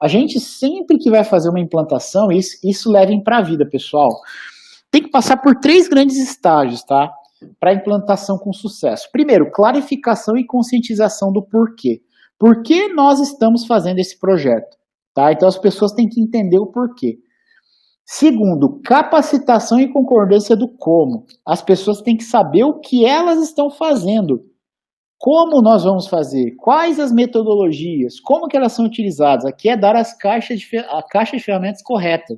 A gente sempre que vai fazer uma implantação, isso leva para a vida, pessoal. Tem que passar por 3 grandes estágios, tá? Para implantação com sucesso. Primeiro, clarificação e conscientização do porquê. Por que nós estamos fazendo esse projeto? Tá? Então as pessoas têm que entender o porquê. Segundo, capacitação e concordância do como. As pessoas têm que saber o que elas estão fazendo. Como nós vamos fazer? Quais as metodologias? Como que elas são utilizadas? Aqui é dar a caixa de ferramentas correta.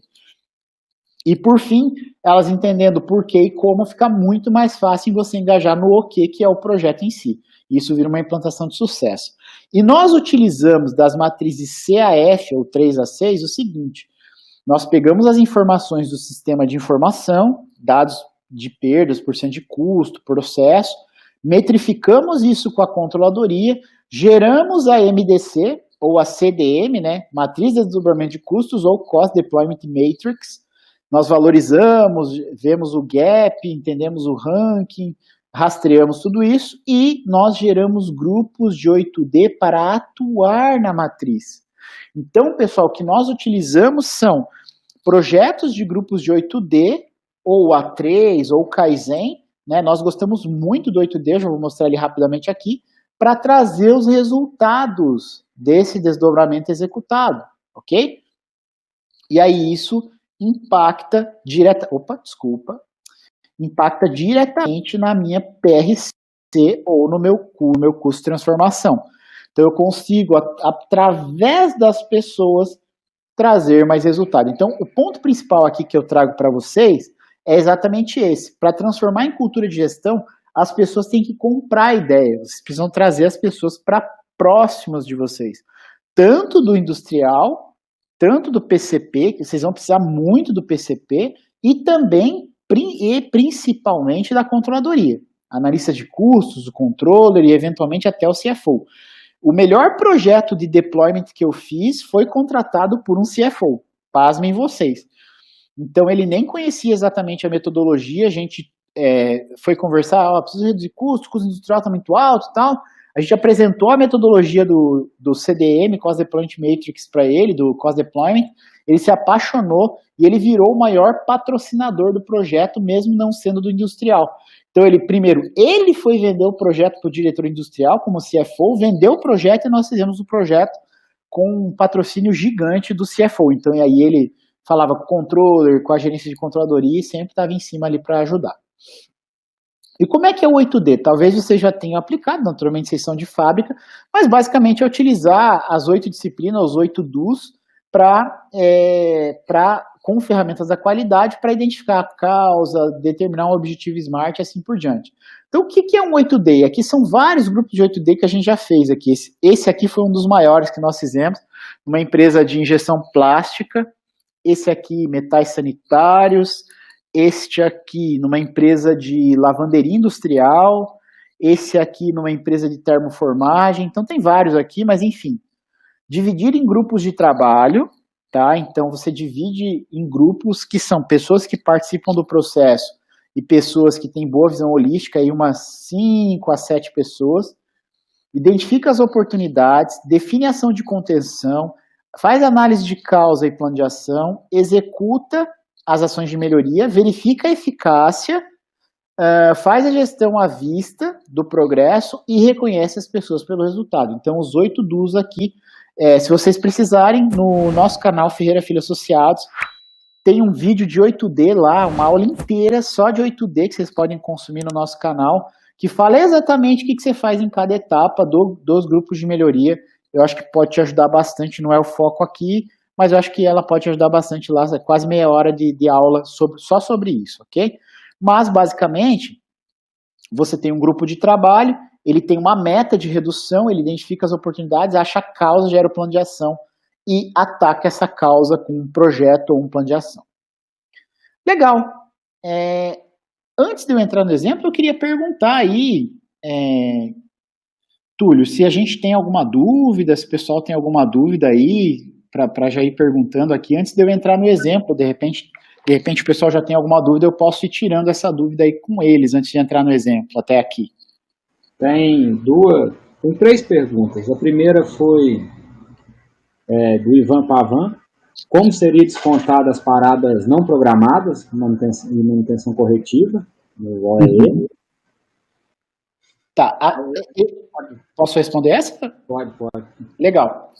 E por fim, elas entendendo por que e como, fica muito mais fácil você engajar no o que é o projeto em si. Isso vira uma implantação de sucesso. E nós utilizamos das matrizes CAF ou 3 a 6 o seguinte: nós pegamos as informações do sistema de informação, dados de perdas, porcento de custo, processo, metrificamos isso com a controladoria, geramos a MDC, ou a CDM, né, Matriz de Desdobramento de Custos, ou Cost Deployment Matrix. Nós valorizamos, vemos o gap, entendemos o ranking, rastreamos tudo isso e nós geramos grupos de 8D para atuar na matriz. Então, pessoal, o que nós utilizamos são projetos de grupos de 8D, ou A3, ou Kaizen, né? Nós gostamos muito do 8D, já vou mostrar ele rapidamente aqui, para trazer os resultados desse desdobramento executado, ok? E aí isso impacta diretamente na minha PRC ou no meu custo de transformação. Então eu consigo, através das pessoas, trazer mais resultado. Então o ponto principal aqui que eu trago para vocês é exatamente esse. Para transformar em cultura de gestão, as pessoas têm que comprar a ideia. Vocês precisam trazer as pessoas para próximas de vocês. Tanto do industrial, tanto do PCP, que vocês vão precisar muito do PCP, e também, e principalmente, da controladoria. Analista de custos, o controller e, eventualmente, até o CFO. O melhor projeto de deployment que eu fiz foi contratado por um CFO. Pasmem vocês. Então, ele nem conhecia exatamente a metodologia, a gente foi conversar, precisa reduzir custo industrial está muito alto e tal. A gente apresentou a metodologia do CDM, Cost Deployment Matrix, para ele, do Cost Deployment. Ele se apaixonou e ele virou o maior patrocinador do projeto, mesmo não sendo do industrial. Então, ele foi vender o projeto para o diretor industrial, como CFO, vendeu o projeto e nós fizemos o projeto com um patrocínio gigante do CFO. Então, e aí ele falava com o controller, com a gerência de controladoria e sempre estava em cima ali para ajudar. E como é que é o 8D? Talvez vocês já tenham aplicado, naturalmente vocês são de fábrica, mas basicamente é utilizar as 8 disciplinas, os 8 DOs, com ferramentas da qualidade para identificar a causa, determinar um objetivo SMART e assim por diante. Então, o que é um 8D? Aqui são vários grupos de 8D que a gente já fez aqui. Esse aqui foi um dos maiores que nós fizemos, uma empresa de injeção plástica, esse aqui metais sanitários, este aqui numa empresa de lavanderia industrial, esse aqui numa empresa de termoformagem. Então tem vários aqui, mas enfim. Dividir em grupos de trabalho, tá? Então você divide em grupos que são pessoas que participam do processo e pessoas que têm boa visão holística, aí umas 5 a 7 pessoas. Identifica as oportunidades, define ação de contenção, faz análise de causa e plano de ação, executa as ações de melhoria, verifica a eficácia, faz a gestão à vista do progresso e reconhece as pessoas pelo resultado. Então, os 8 DOs aqui, se vocês precisarem, no nosso canal Ferreira Filho Associados, tem um vídeo de 8D lá, uma aula inteira só de 8D que vocês podem consumir no nosso canal, que fala exatamente o que você faz em cada etapa dos grupos de melhoria. Eu acho que pode te ajudar bastante, não é o foco aqui, mas eu acho que ela pode te ajudar bastante lá, quase meia hora de aula só sobre isso, ok? Mas, basicamente, você tem um grupo de trabalho, ele tem uma meta de redução, ele identifica as oportunidades, acha a causa, gera o plano de ação e ataca essa causa com um projeto ou um plano de ação. Legal. Antes de eu entrar no exemplo, eu queria perguntar aí, Túlio, se a gente tem alguma dúvida, se o pessoal tem alguma dúvida aí, para já ir perguntando aqui, antes de eu entrar no exemplo, de repente o pessoal já tem alguma dúvida, eu posso ir tirando essa dúvida aí com eles, antes de entrar no exemplo, até aqui. Tem 3 perguntas. A primeira foi, do Ivan Pavan, como seria descontada as paradas não programadas e manutenção corretiva no OEE? Tá, posso responder essa? Pode. Legal.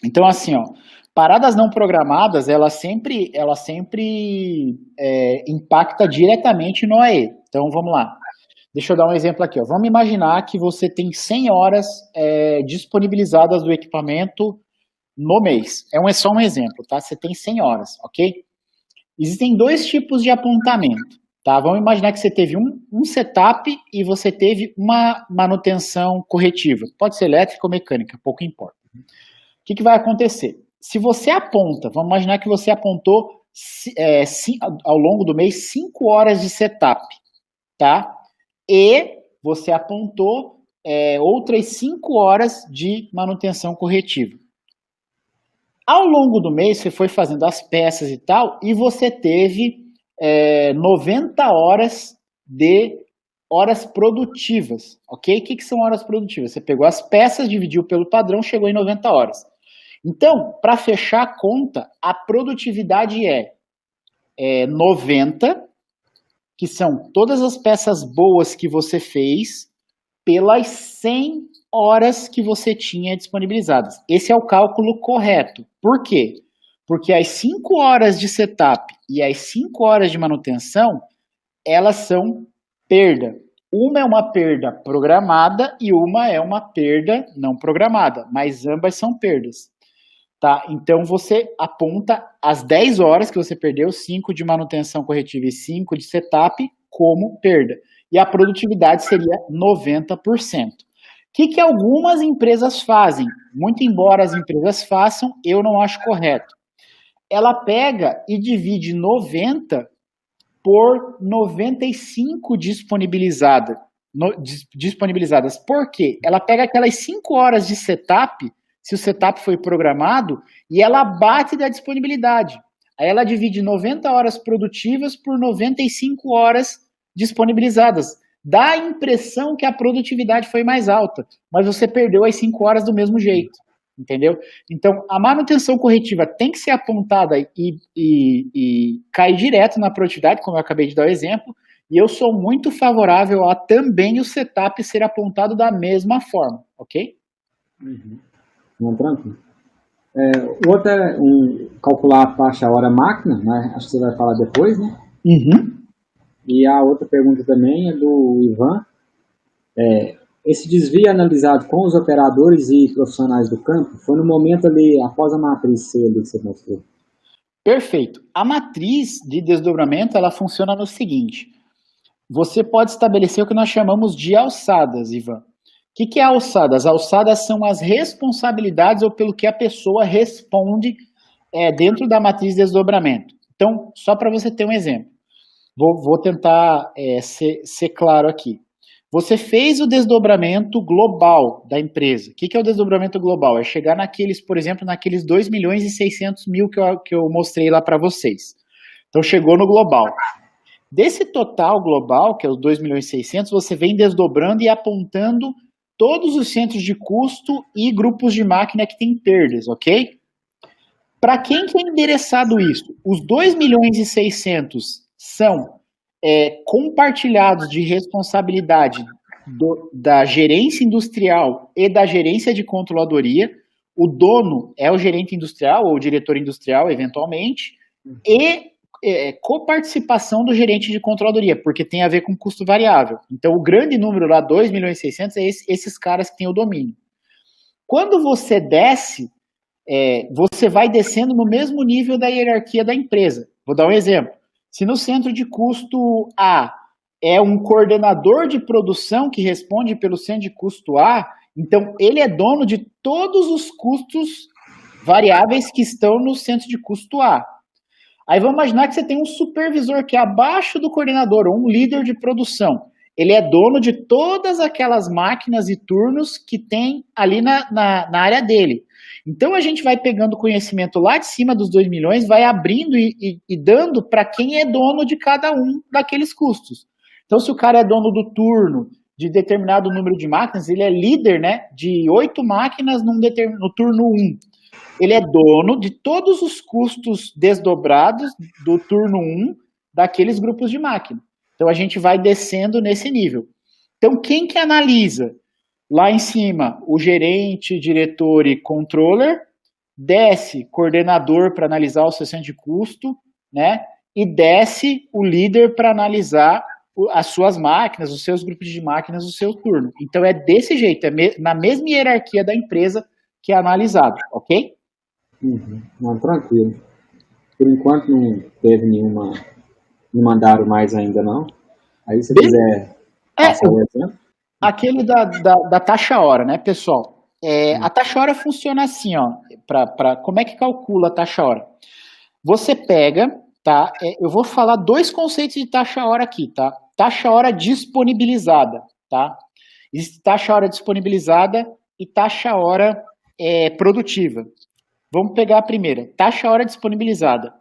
Então, assim, ó, paradas não programadas, ela sempre impacta diretamente no OEE. Então, vamos lá. Deixa eu dar um exemplo aqui. Ó. Vamos imaginar que você tem 100 horas disponibilizadas do equipamento no mês. É só um exemplo, tá? Você tem 100 horas, ok? Existem dois tipos de apontamento, tá? Vamos imaginar que você teve um setup e você teve uma manutenção corretiva. Pode ser elétrica ou mecânica, pouco importa. O que vai acontecer? Se você aponta, vamos imaginar que você apontou ao longo do mês 5 horas de setup, tá? E você apontou outras 5 horas de manutenção corretiva. Ao longo do mês, você foi fazendo as peças e tal, e você teve 90 horas de horas produtivas, ok? O que são horas produtivas? Você pegou as peças, dividiu pelo padrão, chegou em 90 horas. Então, para fechar a conta, a produtividade é 90, que são todas as peças boas que você fez, pelas 100 horas que você tinha disponibilizadas. Esse é o cálculo correto. Por quê? Porque as 5 horas de setup e as 5 horas de manutenção, elas são perda. Uma é uma perda programada e uma é uma perda não programada, mas ambas são perdas. Tá? Então, você aponta as 10 horas que você perdeu, 5 de manutenção corretiva e 5 de setup, como perda. E a produtividade seria 90%. O que algumas empresas fazem? Muito embora as empresas façam, eu não acho correto. Ela pega e divide 90 por 95 disponibilizadas. Por quê? Ela pega aquelas 5 horas de setup, se o setup foi programado, e ela bate da disponibilidade. Aí ela divide 90 horas produtivas por 95 horas disponibilizadas. Dá a impressão que a produtividade foi mais alta, mas você perdeu as 5 horas do mesmo jeito, entendeu? Então, a manutenção corretiva tem que ser apontada e cair direto na produtividade, como eu acabei de dar o exemplo, e eu sou muito favorável a também o setup ser apontado da mesma forma, ok? Não, tranquilo. O outro é calcular a taxa hora-máquina, né? Acho que você vai falar depois, né? E a outra pergunta também é do Ivan. Esse desvio analisado com os operadores e profissionais do campo foi no momento ali, após a matriz C ali que você mostrou. Perfeito. A matriz de desdobramento, ela funciona no seguinte. Você pode estabelecer o que nós chamamos de alçadas, Ivan. O que é alçada? As alçadas são as responsabilidades ou pelo que a pessoa responde dentro da matriz de desdobramento. Então, só para você ter um exemplo. Vou tentar ser claro aqui. Você fez o desdobramento global da empresa. O que é o desdobramento global? É chegar naqueles, por exemplo, naqueles 2.600.000 que eu mostrei lá para vocês. Então, chegou no global. Desse total global, que é os 2.600.000, você vem desdobrando e apontando todos os centros de custo e grupos de máquina que têm perdas, ok? Para quem que é endereçado isso? Os 2.600.000 são compartilhados de responsabilidade da gerência industrial e da gerência de controladoria. O dono é o gerente industrial ou o diretor industrial, eventualmente, e coparticipação do gerente de controladoria, porque tem a ver com custo variável. Então, o grande número lá, 2.600.000, é esses caras que têm o domínio. Quando você desce, você vai descendo no mesmo nível da hierarquia da empresa. Vou dar um exemplo. Se no centro de custo A é um coordenador de produção que responde pelo centro de custo A, então ele é dono de todos os custos variáveis que estão no centro de custo A. Aí vamos imaginar que você tem um supervisor que é abaixo do coordenador, ou um líder de produção. Ele é dono de todas aquelas máquinas e turnos que tem ali na área dele. Então a gente vai pegando conhecimento lá de cima dos 2 milhões, vai abrindo e dando para quem é dono de cada um daqueles custos. Então se o cara é dono do turno de determinado número de máquinas, ele é líder, né, de 8 máquinas no turno 1. ele é dono de todos os custos desdobrados do turno 1 daqueles grupos de máquina. Então, a gente vai descendo nesse nível. Então, quem que analisa? Lá em cima, o gerente, diretor e controller, desce coordenador para analisar o centro de custo, né? E desce o líder para analisar as suas máquinas, os seus grupos de máquinas, o seu turno. Então, é desse jeito, na mesma hierarquia da empresa que é analisado, ok? Não, tranquilo. Por enquanto não teve não mandaram mais ainda não. Aí se quiser passar o exemplo. Aquele da taxa hora, né, pessoal? A taxa hora funciona assim, ó. Como é que calcula a taxa hora? Você pega, tá? Eu vou falar dois conceitos de taxa hora aqui, tá? Taxa hora disponibilizada, tá? Existe taxa hora disponibilizada e taxa hora produtiva. Vamos pegar a primeira, taxa hora disponibilizada.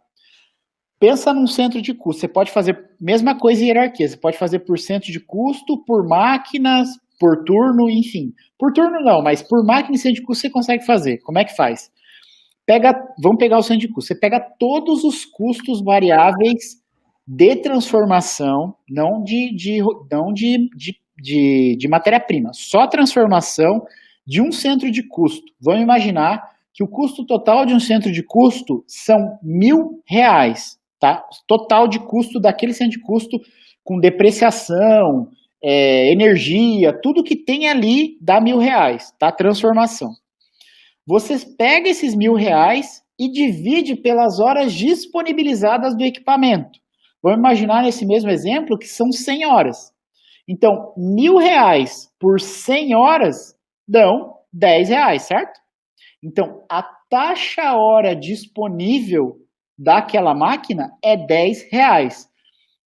Pensa num centro de custo, você pode fazer mesma coisa em hierarquia, você pode fazer por centro de custo, por máquinas, por turno, enfim. Por turno não, mas por máquina e centro de custo você consegue fazer. Como é que faz? Vamos pegar o centro de custo, você pega todos os custos variáveis de transformação, não de matéria-prima, só transformação de um centro de custo. Vamos imaginar que o custo total de um centro de custo são R$1.000, tá? Total de custo daquele centro de custo com depreciação, energia, tudo que tem ali dá R$1.000, tá? Transformação. Você pega esses R$1.000 e divide pelas horas disponibilizadas do equipamento. Vamos imaginar nesse mesmo exemplo que são 100 horas. Então, R$1.000 por 100 horas dão R$10, certo? Então, a taxa hora disponível daquela máquina é R$10.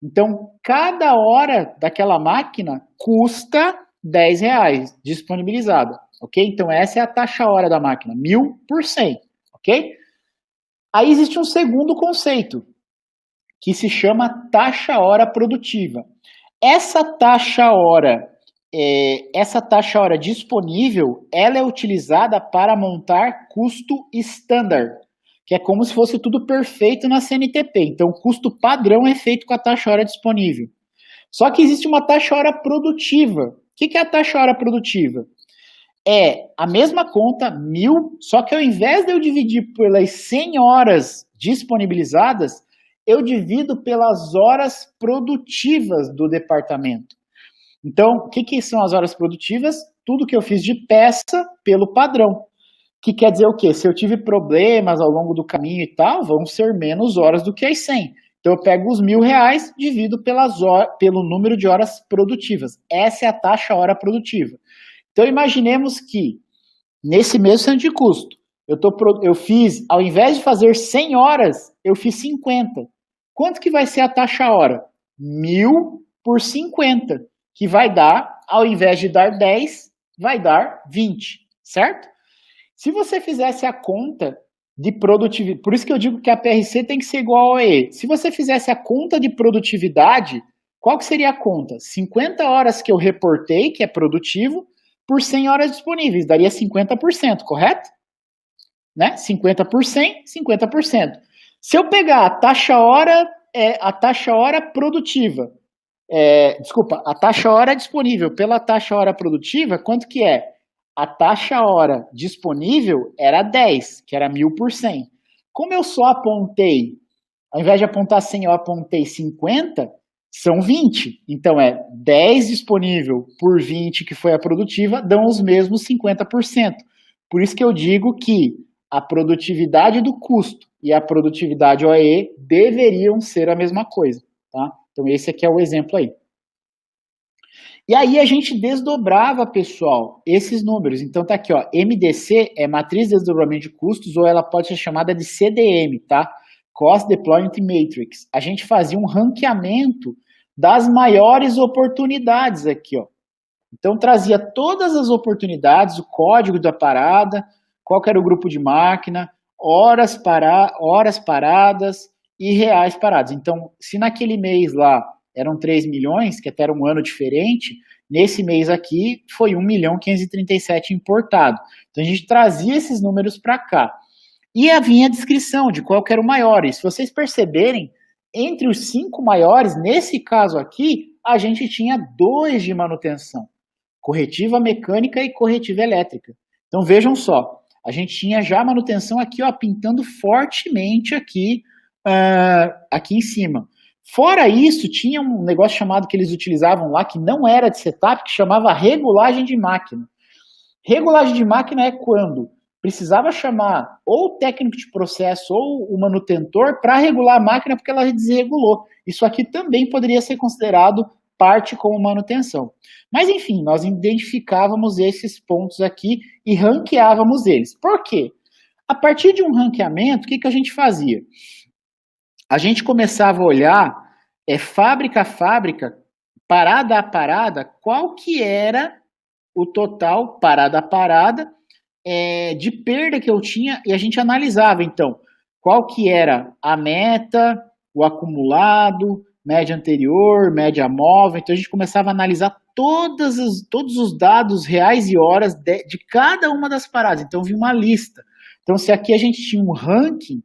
Então, cada hora daquela máquina custa R$10 disponibilizada, ok? Então, essa é a taxa hora da máquina, 1.000 por 100, ok? Aí existe um segundo conceito, que se chama taxa hora produtiva. Essa taxa hora disponível, ela é utilizada para montar custo standard, que é como se fosse tudo perfeito na CNTP. Então, o custo padrão é feito com a taxa hora disponível. Só que existe uma taxa hora produtiva. O que é a taxa hora produtiva? É a mesma conta, 1.000, só que ao invés de eu dividir pelas 100 horas disponibilizadas, eu divido pelas horas produtivas do departamento. Então, o que são as horas produtivas? Tudo que eu fiz de peça pelo padrão. Que quer dizer o quê? Se eu tive problemas ao longo do caminho e tal, vão ser menos horas do que as 100. Então, eu pego os R$1.000, divido pelo número de horas produtivas. Essa é a taxa hora produtiva. Então, imaginemos que, nesse mesmo centro de custo, eu fiz, ao invés de fazer 100 horas, eu fiz 50. Quanto que vai ser a taxa hora? 1.000 por 50, que vai dar, ao invés de dar 10, vai dar 20, certo? Se você fizesse a conta de produtividade, por isso que eu digo que a PRC tem que ser igual ao OE. Se você fizesse a conta de produtividade, qual que seria a conta? 50 horas que eu reportei, que é produtivo, por 100 horas disponíveis, daria 50%, correto? Né? 50 por 100, 50%. Se eu pegar a taxa hora produtiva, a taxa hora disponível pela taxa hora produtiva, quanto que é? A taxa hora disponível era 10, que era 1.000 por 100. Como eu só apontei, ao invés de apontar 100, eu apontei 50, são 20. Então, 10 disponível por 20, que foi a produtiva, dão os mesmos 50%. Por isso que eu digo que a produtividade do custo e a produtividade OE deveriam ser a mesma coisa, tá? Então, esse aqui é o exemplo aí. E aí a gente desdobrava, pessoal, esses números. Então tá aqui, ó, MDC é matriz de desdobramento de custos, ou ela pode ser chamada de CDM, tá? Cost Deployment Matrix. A gente fazia um ranqueamento das maiores oportunidades aqui, ó. Então trazia todas as oportunidades, o código da parada, qual que era o grupo de máquina, horas paradas e reais parados. Então, se naquele mês lá eram 3 milhões, que até era um ano diferente, nesse mês aqui foi 1.537.000 importado. Então, a gente trazia esses números para cá. E vinha a descrição de qual que era o maior. E se vocês perceberem, entre os 5 maiores, nesse caso aqui, a gente tinha 2 de manutenção. Corretiva mecânica e corretiva elétrica. Então vejam só, a gente tinha já a manutenção aqui, ó, pintando fortemente aqui, aqui em cima. Fora isso, tinha um negócio chamado que eles utilizavam lá, que não era de setup, que chamava regulagem de máquina. Regulagem de máquina é quando precisava chamar ou o técnico de processo ou o manutentor para regular a máquina porque ela desregulou. Isso aqui também poderia ser considerado parte como manutenção. Mas enfim, nós identificávamos esses pontos aqui e ranqueávamos eles. Por quê? A partir de um ranqueamento, o que a gente fazia? A gente começava a olhar fábrica a fábrica, parada a parada, qual que era o total, parada a parada, de perda que eu tinha, e a gente analisava, então, qual que era a meta, o acumulado, média anterior, média móvel. Então a gente começava a analisar todos os dados reais e horas de cada uma das paradas. Então vinha uma lista. Então se aqui a gente tinha um ranking,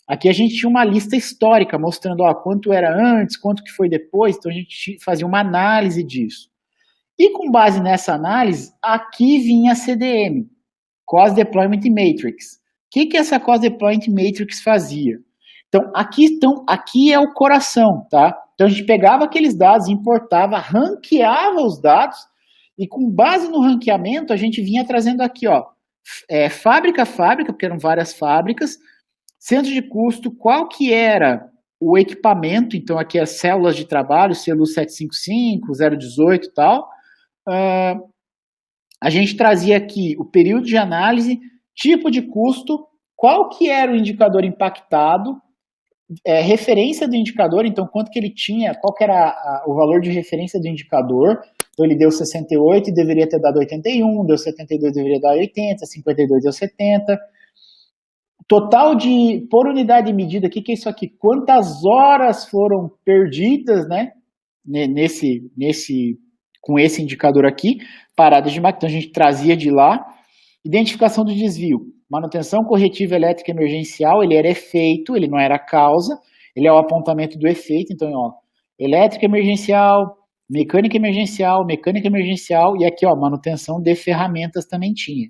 aqui a gente tinha uma lista histórica, mostrando quanto era antes, quanto que foi depois. Então a gente fazia uma análise disso. E com base nessa análise, aqui vinha a CDM, Cost Deployment Matrix. O que essa Cost Deployment Matrix fazia? Então, aqui é o coração, tá? Então, a gente pegava aqueles dados, importava, ranqueava os dados, e com base no ranqueamento, a gente vinha trazendo aqui, ó, fábrica a fábrica, porque eram várias fábricas, centro de custo, qual que era o equipamento, então aqui as células de trabalho, CELU 755, 018 e tal. A gente trazia aqui o período de análise, tipo de custo, qual que era o indicador impactado, referência do indicador, então quanto que ele tinha, qual que era o valor de referência do indicador. Então ele deu 68 e deveria ter dado 81, deu 72 deveria dar 80, 52 deu 70. Total por unidade de medida, o que é isso aqui? Quantas horas foram perdidas, né, com esse indicador aqui, paradas de máquina. Então a gente trazia de lá. Identificação do desvio. Manutenção corretiva elétrica emergencial, ele era efeito, ele não era causa, ele é o apontamento do efeito. Então, ó, elétrica emergencial, mecânica emergencial, e aqui, ó, manutenção de ferramentas também tinha.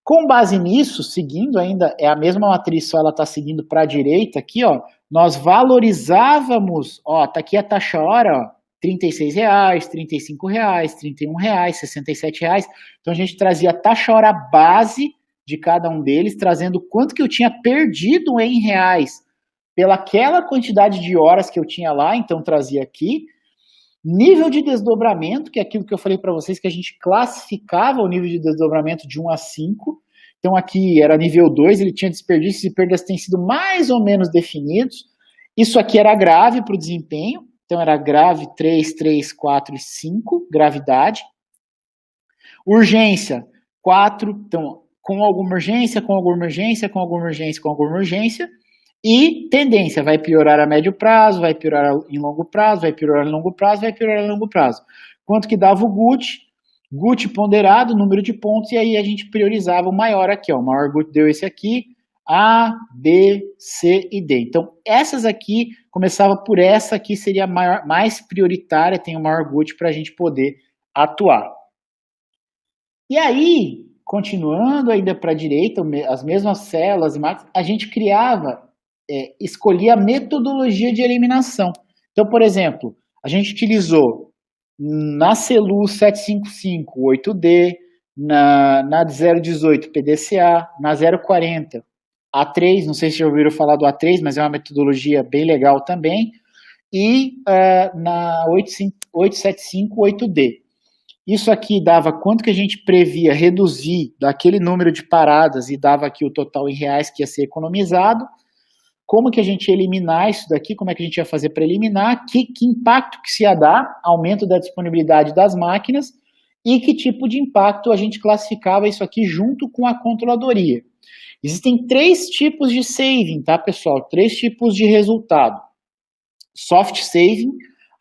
Com base nisso, seguindo ainda, é a mesma matriz, só ela está seguindo para a direita aqui, ó, nós valorizávamos, ó, tá aqui a taxa hora, ó, R$36, R$35, R$31, R$67. Então a gente trazia a taxa hora base de cada um deles, trazendo quanto que eu tinha perdido em reais pelaquela quantidade de horas que eu tinha lá, então trazia aqui. Nível de desdobramento, que é aquilo que eu falei para vocês, que a gente classificava o nível de desdobramento de 1 a 5. Então aqui era nível 2, ele tinha desperdícios e perdas têm sido mais ou menos definidos. Isso aqui era grave para o desempenho, então era grave 3, 3, 4 e 5, gravidade. Urgência, 4, então com alguma urgência, com alguma urgência, com alguma urgência, com alguma urgência. E tendência, vai piorar a médio prazo, vai piorar em longo prazo, vai piorar em longo prazo, vai piorar em longo prazo. Quanto que dava o GUT? GUT ponderado, número de pontos, e aí a gente priorizava o maior aqui, ó. O maior GUT deu esse aqui, A, B, C e D. Então, essas aqui, começava por essa aqui, seria a mais prioritária, tem o maior GUT para a gente poder atuar. E aí, continuando ainda para a direita, as mesmas células e máquinas, a gente criava, escolhia a metodologia de eliminação. Então, por exemplo, a gente utilizou na CELU 755 8D, na 018 PDCA, na 040 A3, não sei se já ouviram falar do A3, mas é uma metodologia bem legal também, e na 875 8D. Isso aqui dava quanto que a gente previa reduzir daquele número de paradas e dava aqui o total em reais que ia ser economizado. Como que a gente ia eliminar isso daqui, como é que a gente ia fazer para eliminar, que impacto que se ia dar, aumento da disponibilidade das máquinas, e que tipo de impacto a gente classificava isso aqui junto com a controladoria. Existem 3 tipos de saving, tá, pessoal? 3 tipos de resultado. Soft saving,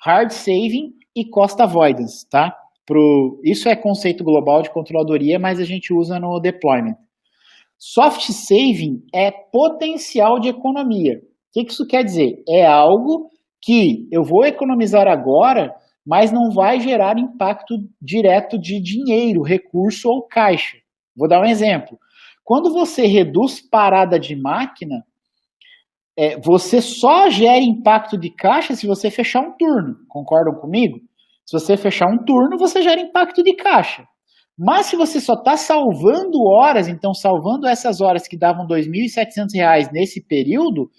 hard saving e cost avoidance, tá? Isso é conceito global de controladoria, mas a gente usa no deployment. Soft saving é potencial de economia. O que isso quer dizer? É algo que eu vou economizar agora, mas não vai gerar impacto direto de dinheiro, recurso ou caixa. Vou dar um exemplo. Quando você reduz parada de máquina, você só gera impacto de caixa se você fechar um turno. Concordam comigo? Se você fechar um turno, você gera impacto de caixa. Mas se você só está salvando horas, então salvando essas horas que davam R$ 2.700 nesse período,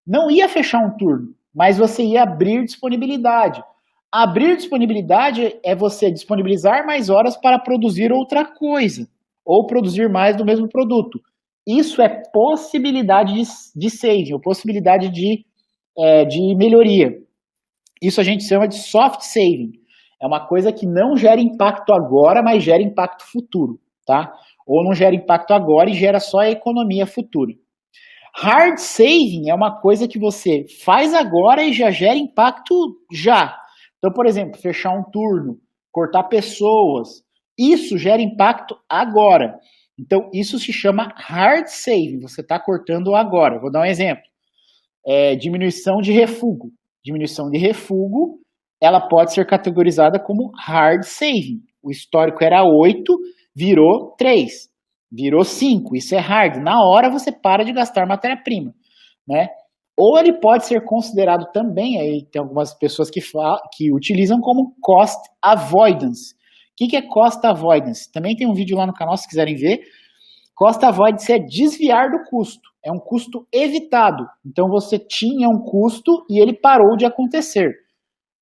não ia fechar um turno, mas você ia abrir disponibilidade. Abrir disponibilidade é você disponibilizar mais horas para produzir outra coisa, ou produzir mais do mesmo produto. Isso é possibilidade de saving, ou possibilidade de melhoria. Isso a gente chama de soft saving. É uma coisa que não gera impacto agora, mas gera impacto futuro, tá? Ou não gera impacto agora e gera só a economia futura. Hard saving é uma coisa que você faz agora e já gera impacto já. Então, por exemplo, fechar um turno, cortar pessoas, isso gera impacto agora. Então, isso se chama hard saving, você está cortando agora. Vou dar um exemplo. Diminuição de refúgio. Diminuição de refúgio, ela pode ser categorizada como hard saving. O histórico era 8, virou 3, virou 5. Isso é hard. Na hora você para de gastar matéria-prima, né? Ou ele pode ser considerado também, aí tem algumas pessoas que utilizam como cost avoidance. O que é cost avoidance? Também tem um vídeo lá no canal, se quiserem ver. Cost avoidance é desviar do custo. É um custo evitado. Então você tinha um custo e ele parou de acontecer.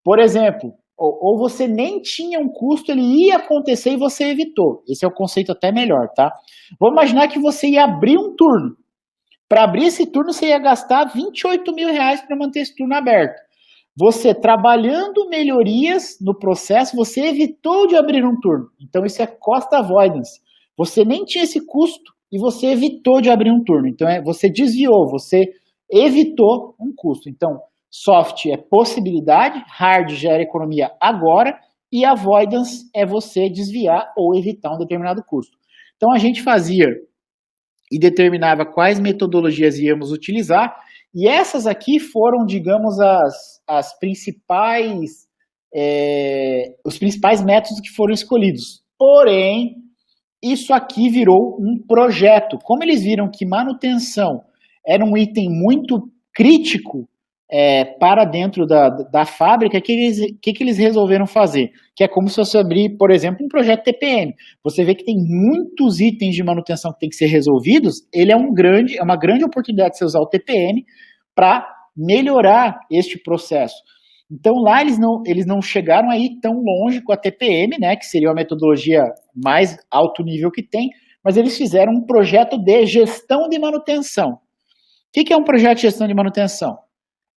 Por exemplo, ou você nem tinha um custo, ele ia acontecer e você evitou. Esse é o conceito até melhor, tá? Vamos imaginar que você ia abrir um turno. Para abrir esse turno, você ia gastar R$28 mil para manter esse turno aberto. Você, trabalhando melhorias no processo, você evitou de abrir um turno. Então, isso é cost avoidance. Você nem tinha esse custo e você evitou de abrir um turno. Então, você desviou, você evitou um custo. Então, soft é possibilidade, hard gera economia agora e avoidance é você desviar ou evitar um determinado custo. Então, a gente fazia e determinava quais metodologias íamos utilizar, e essas aqui foram, digamos, os principais métodos que foram escolhidos. Porém, isso aqui virou um projeto. Como eles viram que manutenção era um item muito crítico para dentro da fábrica, o que eles resolveram fazer? Que é como se você abrir, por exemplo, um projeto TPM. Você vê que tem muitos itens de manutenção que tem que ser resolvidos, ele é uma grande oportunidade de você usar o TPM para melhorar este processo. Então lá eles não chegaram aí tão longe com a TPM, né, que seria a metodologia mais alto nível que tem, mas eles fizeram um projeto de gestão de manutenção. O que é um projeto de gestão de manutenção?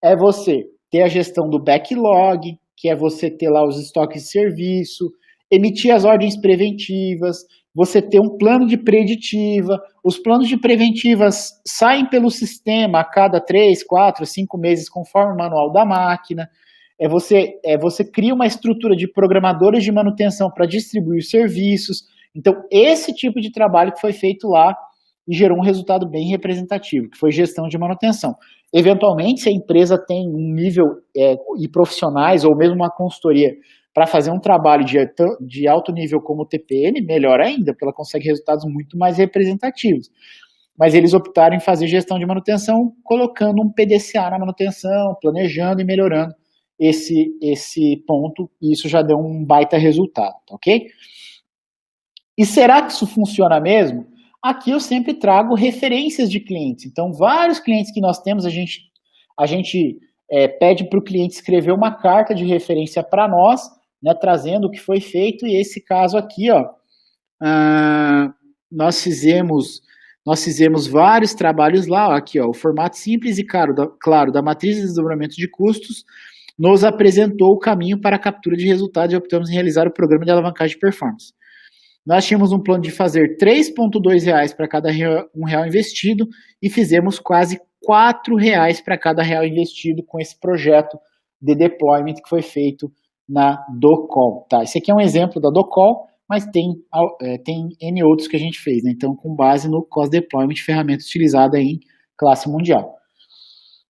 É você ter a gestão do backlog, que é você ter lá os estoques de serviço, emitir as ordens preventivas, você ter um plano de preditiva, os planos de preventivas saem pelo sistema a cada 3, 4, 5 meses, conforme o manual da máquina, você cria uma estrutura de programadores de manutenção para distribuir os serviços. Então, esse tipo de trabalho que foi feito lá e gerou um resultado bem representativo, que foi gestão de manutenção. Eventualmente, se a empresa tem um nível e profissionais, ou mesmo uma consultoria, para fazer um trabalho de alto nível como o TPM, melhor ainda, porque ela consegue resultados muito mais representativos. Mas eles optaram em fazer gestão de manutenção, colocando um PDCA na manutenção, planejando e melhorando esse ponto, e isso já deu um baita resultado, ok? E será que isso funciona mesmo? Aqui eu sempre trago referências de clientes. Então, vários clientes que nós temos, a gente pede para o cliente escrever uma carta de referência para nós, né, trazendo o que foi feito, e esse caso aqui, ó, nós fizemos vários trabalhos lá, ó, aqui, ó, o formato simples e claro da matriz de desdobramento de custos nos apresentou o caminho para a captura de resultados e optamos em realizar o programa de alavancagem de performance. Nós tínhamos um plano de fazer R$3,2 para cada R$1 investido e fizemos quase R$4 para cada R$1 investido com esse projeto de deployment que foi feito na Docol. Tá? Esse aqui é um exemplo da Docol, mas tem N outros que a gente fez, né? Então, com base no Cost Deployment, ferramenta utilizada em classe mundial.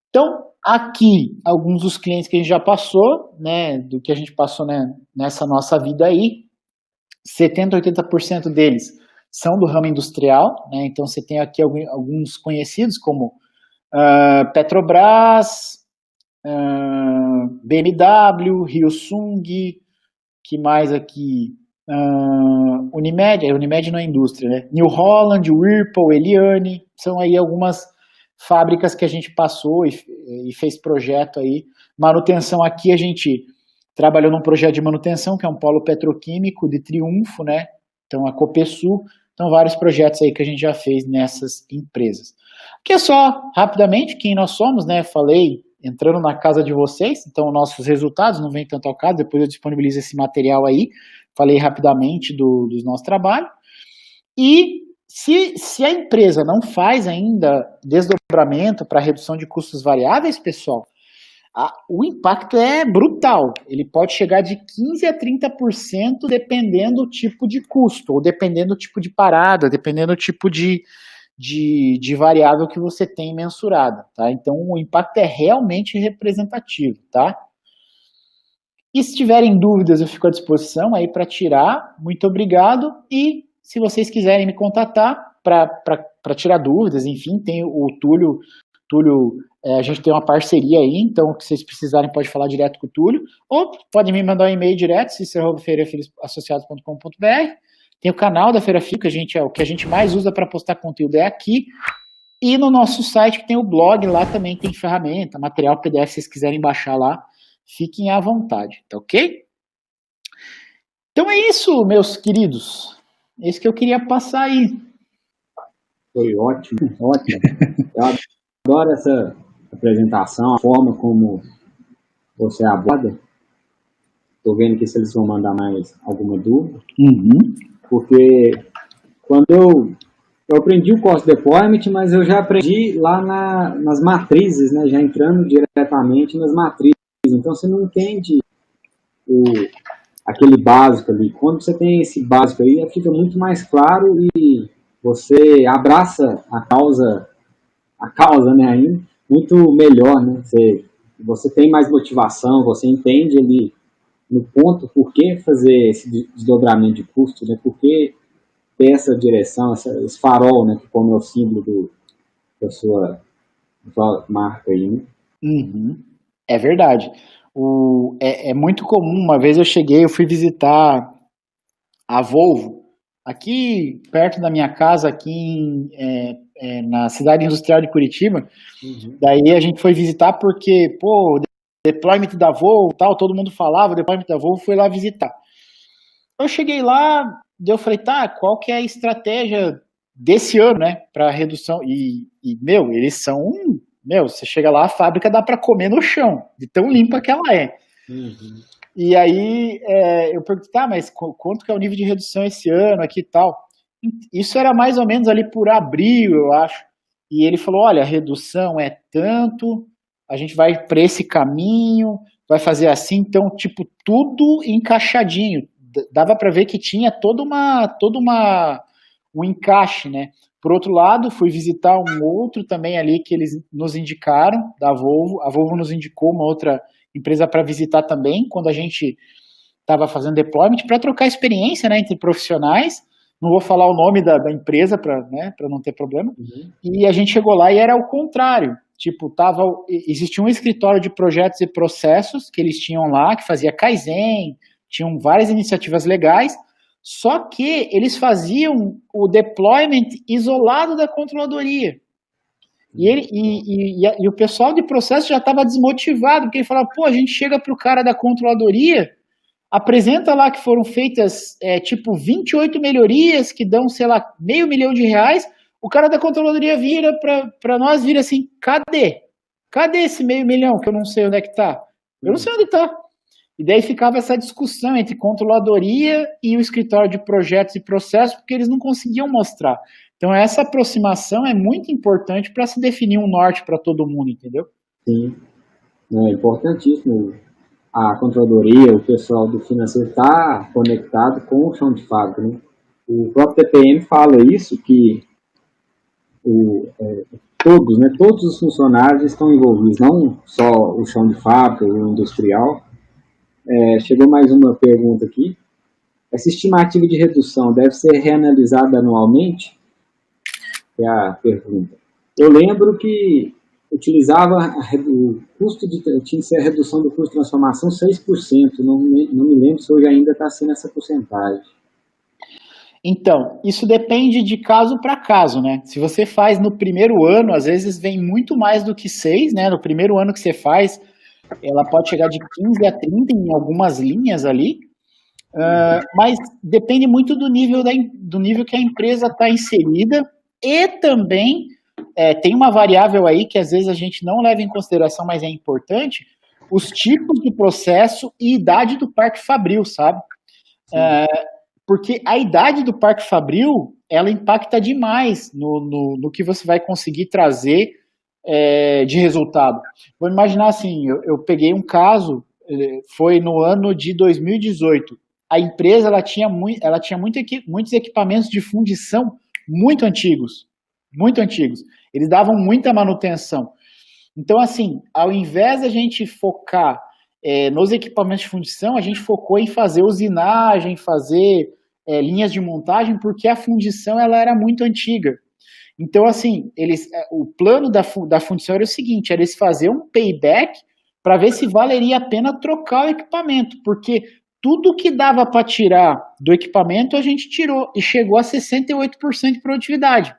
Então, aqui, alguns dos clientes que a gente já passou, né, do que a gente passou, né, nessa nossa vida aí, 70%, 80% deles são do ramo industrial, né? Então você tem aqui alguns conhecidos como Petrobras, BMW, Hyosung, que mais aqui? Unimed não é indústria, né? New Holland, Whirlpool, Eliane, são aí algumas fábricas que a gente passou e fez projeto aí. Manutenção aqui, a gente trabalhou num projeto de manutenção, que é um polo petroquímico de Triunfo, né? Então, a Copesul. Então, vários projetos aí que a gente já fez nessas empresas. Aqui é só, rapidamente, quem nós somos, né? Falei, entrando na casa de vocês, então, nossos resultados, não vem tanto ao caso, depois eu disponibilizo esse material aí. Falei rapidamente do nosso trabalho. E se a empresa não faz ainda desdobramento para redução de custos variáveis, pessoal, o impacto é brutal. Ele pode chegar de 15% a 30% dependendo do tipo de custo, ou dependendo do tipo de parada, dependendo do tipo de variável que você tem mensurada, tá? Então, o impacto é realmente representativo, tá? E se tiverem dúvidas, eu fico à disposição aí para tirar. Muito obrigado. E se vocês quiserem me contatar para tirar dúvidas, enfim, tem o Túlio, a gente tem uma parceria aí, então se vocês precisarem pode falar direto com o Túlio, ou podem me mandar um e-mail direto, cicero@feirafilhosassociados.com.br. Tem o canal da Feira Fio, que o que a gente mais usa para postar conteúdo é aqui, e no nosso site que tem o blog, lá também tem ferramenta, material PDF, se vocês quiserem baixar lá, fiquem à vontade, tá ok? Então é isso, meus queridos, é isso que eu queria passar aí. Foi ótimo, ótimo. Eu adoro essa apresentação, a forma como você aborda. Estou vendo que se eles vão mandar mais alguma dúvida. Porque quando eu aprendi o Cost Deployment, mas eu já aprendi lá nas matrizes, né? Já entrando diretamente nas matrizes. Então você não entende aquele básico ali. Quando você tem esse básico aí, fica muito mais claro e você abraça a causa, né, aí, muito melhor, né? Você tem mais motivação, você entende ali no ponto por que fazer esse desdobramento de custo, né? Por que ter essa direção, esse farol, né? Que como é o símbolo da sua marca aí, né? É verdade. É muito comum, uma vez eu fui visitar a Volvo, aqui perto da minha casa, aqui na cidade industrial de Curitiba. Daí a gente foi visitar porque, o deployment da Volvo, tal, todo mundo falava, o deployment da Volvo, fui lá visitar. Eu cheguei lá, eu falei, tá, qual que é a estratégia desse ano, né, para redução? Eles são, você chega lá, a fábrica dá para comer no chão, de tão limpa que ela é. E aí eu perguntei, tá, mas quanto que é o nível de redução esse ano aqui e tal? Isso era mais ou menos ali por abril, eu acho. E ele falou, olha, a redução é tanto, a gente vai para esse caminho, vai fazer assim, então, tipo, tudo encaixadinho. Dava para ver que tinha todo um encaixe, né? Por outro lado, fui visitar um outro também ali que eles nos indicaram, da Volvo. A Volvo nos indicou uma outra empresa para visitar também, quando a gente estava fazendo deployment, para trocar experiência, né, entre profissionais. Não vou falar o nome da empresa para não ter problema. E a gente chegou lá e era o contrário. Tipo, existia um escritório de projetos e processos que eles tinham lá, que fazia Kaizen, tinham várias iniciativas legais, só que eles faziam o deployment isolado da controladoria. E o pessoal de processo já estava desmotivado, porque ele falava, a gente chega para o cara da controladoria, apresenta lá que foram feitas, 28 melhorias, que dão, sei lá, R$500 mil, o cara da controladoria vira para nós, vira assim, cadê? Cadê esse R$500 mil que eu não sei onde é que está? Eu não sei onde está. E daí ficava essa discussão entre controladoria e o escritório de projetos e processos, porque eles não conseguiam mostrar. Então essa aproximação é muito importante para se definir um norte para todo mundo, entendeu? Sim, é importantíssimo a controladoria, o pessoal do financeiro está conectado com o chão de fábrica, né? O próprio TPM fala isso, que todos, né, todos os funcionários estão envolvidos, não só o chão de fábrica, o industrial. Chegou mais uma pergunta aqui. Essa estimativa de redução deve ser reanalisada anualmente? É a pergunta. Eu lembro que utilizava o custo tinha que ser a redução do custo de transformação 6%, não me lembro se hoje ainda está sendo essa porcentagem. Então, isso depende de caso para caso, né? Se você faz no primeiro ano, às vezes vem muito mais do que 6, né? No primeiro ano que você faz, ela pode chegar de 15 a 30 em algumas linhas ali, mas depende muito do nível que a empresa está inserida e também tem uma variável aí que às vezes a gente não leva em consideração, mas é importante, os tipos de processo e idade do parque fabril, sabe? Porque a idade do parque fabril, ela impacta demais no que você vai conseguir trazer de resultado. Vou imaginar assim, eu peguei um caso, foi no ano de 2018. A empresa ela tinha muitos equipamentos de fundição muito antigos. Eles davam muita manutenção. Então, assim, ao invés da gente focar nos equipamentos de fundição, a gente focou em fazer usinagem, fazer linhas de montagem, porque a fundição ela era muito antiga. Então, assim, o plano da fundição era o seguinte, era eles fazer um payback para ver se valeria a pena trocar o equipamento, porque tudo que dava para tirar do equipamento a gente tirou e chegou a 68% de produtividade.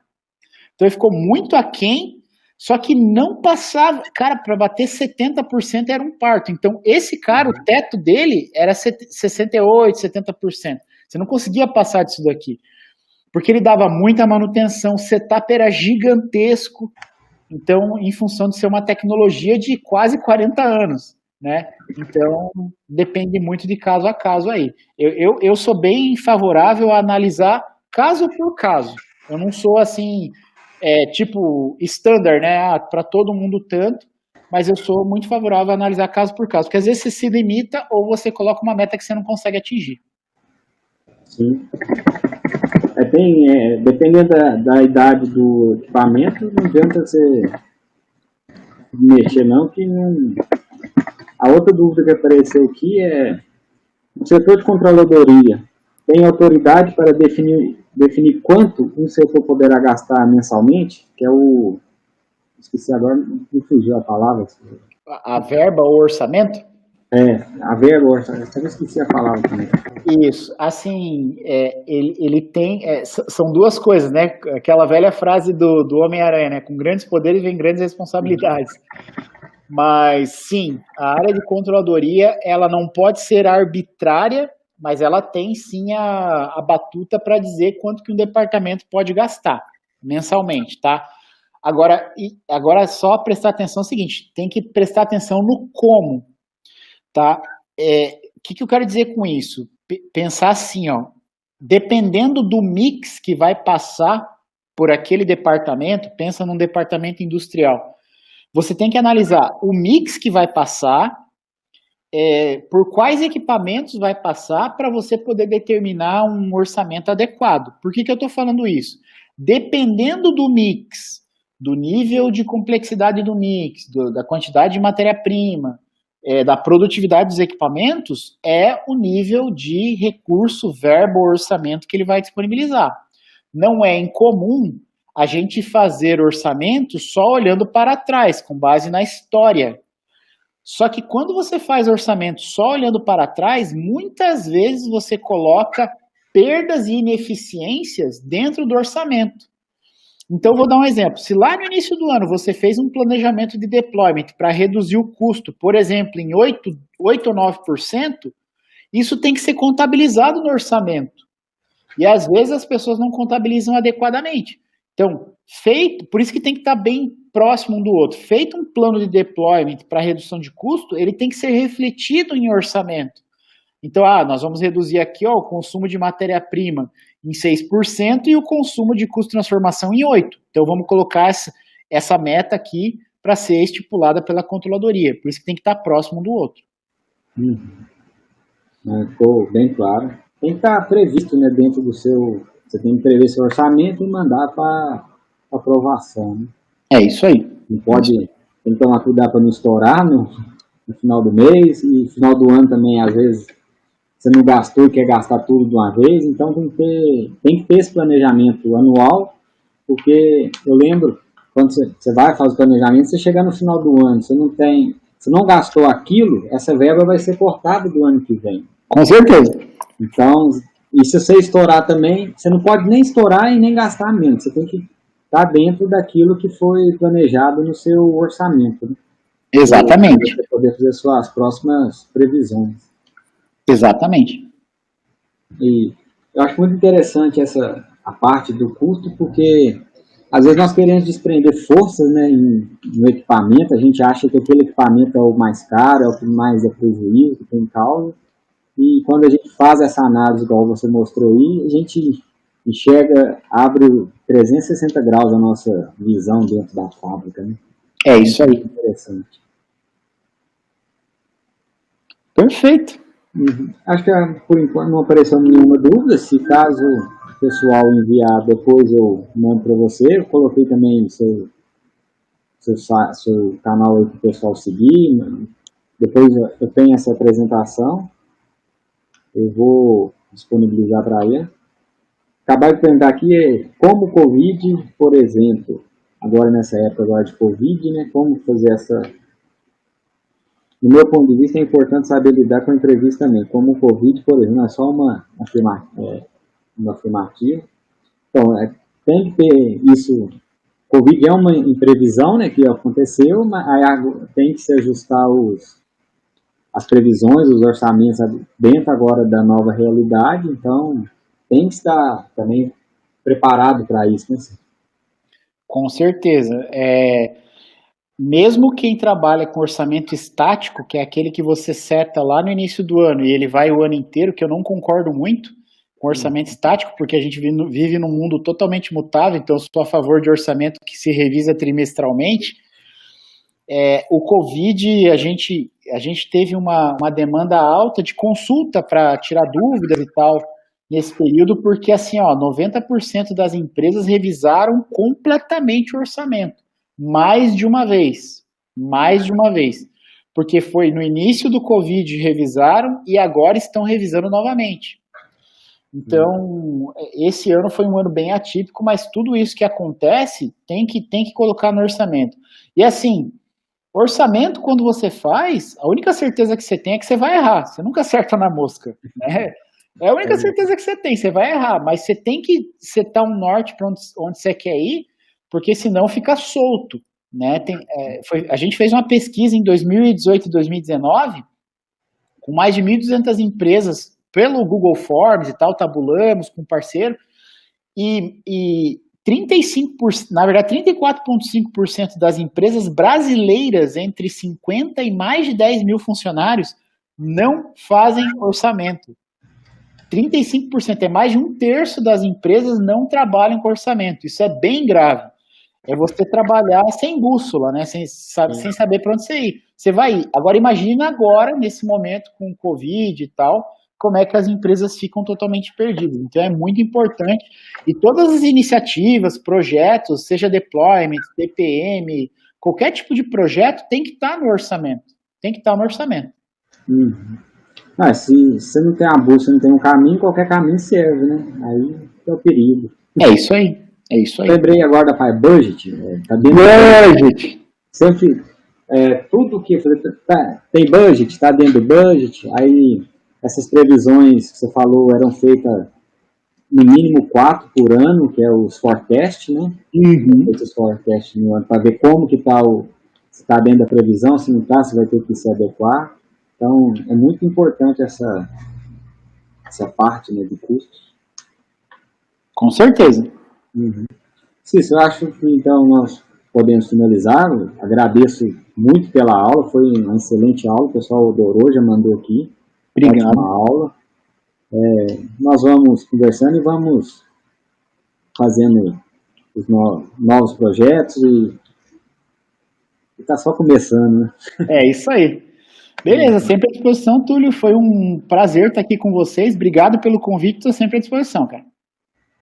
Então ele ficou muito aquém, só que não passava, cara, para bater 70% era um parto. Então esse cara, o teto dele era 68%, 70%. Você não conseguia passar disso daqui, porque ele dava muita manutenção, o setup era gigantesco, então em função de ser uma tecnologia de quase 40 anos, né? Então depende muito de caso a caso aí. Eu sou bem favorável a analisar caso por caso. Eu não sou assim, tipo standard, né? Para todo mundo tanto, mas eu sou muito favorável a analisar caso por caso, porque às vezes você se limita ou você coloca uma meta que você não consegue atingir. Sim. Dependendo da idade do equipamento, não adianta você mexer não, que não... A outra dúvida que apareceu aqui é: o setor de controladoria tem autoridade para definir quanto um setor poderá gastar mensalmente? Que é o... Esqueci agora, me fugiu a palavra. A verba ou orçamento? A verba ou orçamento. Eu esqueci a palavra também. Isso, assim, ele tem... são duas coisas, né? Aquela velha frase do Homem-Aranha, né? Com grandes poderes vem grandes responsabilidades. Mas, sim, a área de controladoria, ela não pode ser arbitrária, mas ela tem, sim, a batuta para dizer quanto que um departamento pode gastar mensalmente, tá? Agora é só prestar atenção no seguinte, tem que prestar atenção no como, tá? O que eu quero dizer com isso? Pensar assim, ó, dependendo do mix que vai passar por aquele departamento, pensa num departamento industrial, você tem que analisar o mix que vai passar, por quais equipamentos vai passar para você poder determinar um orçamento adequado. Por que eu estou falando isso? Dependendo do mix, do nível de complexidade do mix, da quantidade de matéria-prima, da produtividade dos equipamentos, é o nível de recurso, verbo, orçamento que ele vai disponibilizar. Não é incomum a gente fazer orçamento só olhando para trás, com base na história. Só que quando você faz orçamento só olhando para trás, muitas vezes você coloca perdas e ineficiências dentro do orçamento. Então, vou dar um exemplo. Se lá no início do ano você fez um planejamento de deployment para reduzir o custo, por exemplo, em 8 ou 9%, isso tem que ser contabilizado no orçamento. E às vezes as pessoas não contabilizam adequadamente. Então, por isso que tem que estar bem próximo um do outro. Feito um plano de deployment para redução de custo, ele tem que ser refletido em orçamento. Então, nós vamos reduzir aqui o consumo de matéria-prima em 6% e o consumo de custo de transformação em 8%. Então, vamos colocar essa meta aqui para ser estipulada pela controladoria. Por isso que tem que estar próximo um do outro. Ficou bem claro. Tem que estar previsto, né, dentro do seu... Você tem que prever seu orçamento e mandar para aprovação. Né? É isso aí. Não pode... Tem que tomar cuidado para não estourar no final do mês, e no final do ano também, às vezes, você não gastou e quer gastar tudo de uma vez, então tem que ter esse planejamento anual, porque eu lembro, quando você vai fazer o planejamento, você chegar no final do ano, você não gastou aquilo, essa verba vai ser cortada do ano que vem. Com certeza. Então, e se você estourar também, você não pode nem estourar e nem gastar menos, você tem que estar dentro daquilo que foi planejado no seu orçamento. Né? Exatamente. Para você poder fazer suas próximas previsões. Exatamente. E eu acho muito interessante a parte do custo, porque às vezes nós queremos desprender forças, né, no equipamento, a gente acha que aquele equipamento é o mais caro, é o que mais é prejuízo, que tem causa, e quando a gente faz essa análise, igual você mostrou aí, a gente enxerga, abre 360 graus a nossa visão dentro da fábrica. Né? É isso aí. Interessante. Perfeito. Acho que por enquanto não apareceu nenhuma dúvida. Se caso o pessoal enviar, depois eu mando para você. Eu coloquei também seu canal aí para o pessoal seguir. Depois eu tenho essa apresentação. Eu vou disponibilizar para ele. Acabar de perguntar aqui como o Covid, por exemplo, agora nessa época agora de Covid, né? Como fazer essa... Do meu ponto de vista, é importante saber lidar com a imprevisto também. Como o Covid, por exemplo, não é só uma afirmativa. Então, tem que ter isso. Covid é uma imprevisão, né, que aconteceu, mas aí tem que se ajustar as previsões, os orçamentos dentro agora da nova realidade. Então, tem que estar também preparado para isso. Né? Com certeza. Mesmo quem trabalha com orçamento estático, que é aquele que você seta lá no início do ano e ele vai o ano inteiro, que eu não concordo muito com orçamento estático, porque a gente vive num mundo totalmente mutável, então eu sou a favor de orçamento que se revisa trimestralmente. O Covid, a gente teve uma demanda alta de consulta para tirar dúvidas e tal nesse período, porque assim, 90% das empresas revisaram completamente o orçamento. Mais de uma vez, porque foi no início do Covid revisaram e agora estão revisando novamente. Então, esse ano foi um ano bem atípico, mas tudo isso que acontece tem que colocar no orçamento. E assim, orçamento, quando você faz, a única certeza que você tem é que você vai errar, você nunca acerta na mosca, né? É a única certeza que você tem, você vai errar, mas você tem que setar um norte para onde você quer ir, porque senão fica solto, né? A gente fez uma pesquisa em 2018 e 2019 com mais de 1.200 empresas pelo Google Forms e tal, tabulamos com parceiro, e 35%, na verdade 34,5% das empresas brasileiras entre 50 e mais de 10 mil funcionários não fazem orçamento. 35%, é mais de um terço das empresas não trabalham com orçamento. Isso é bem grave. É você trabalhar sem bússola, né? Sem saber para onde você ir. Você vai ir. Agora imagina agora, nesse momento, com o Covid e tal, como é que as empresas ficam totalmente perdidas. Então é muito importante. E todas as iniciativas, projetos, seja deployment, TPM, qualquer tipo de projeto tem que estar no orçamento. Tem que estar no orçamento. Se você não tem a bússola, não tem um caminho, qualquer caminho serve, né? Aí é o perigo. É isso aí. É isso aí. Lembrei agora da PyBudget. Tá dentro budget. Sempre, tudo que tem budget, está dentro do budget. Aí essas previsões que você falou eram feitas no mínimo 4 por ano, que é os forecast, né? Esses forecast no ano, para ver como que está se está dentro da previsão, se não está, se vai ter que se adequar. Então, é muito importante essa parte, né, de custos. Com certeza. Cícero, eu acho que então nós podemos finalizar. Eu agradeço muito pela aula, foi uma excelente aula, o pessoal adorou, já mandou aqui. Obrigado. Ótima aula. Nós vamos conversando e vamos fazendo os novos projetos e está só começando, né? É isso aí. Beleza, sempre à disposição, Túlio. Foi um prazer estar aqui com vocês. Obrigado pelo convite, estou sempre à disposição, cara.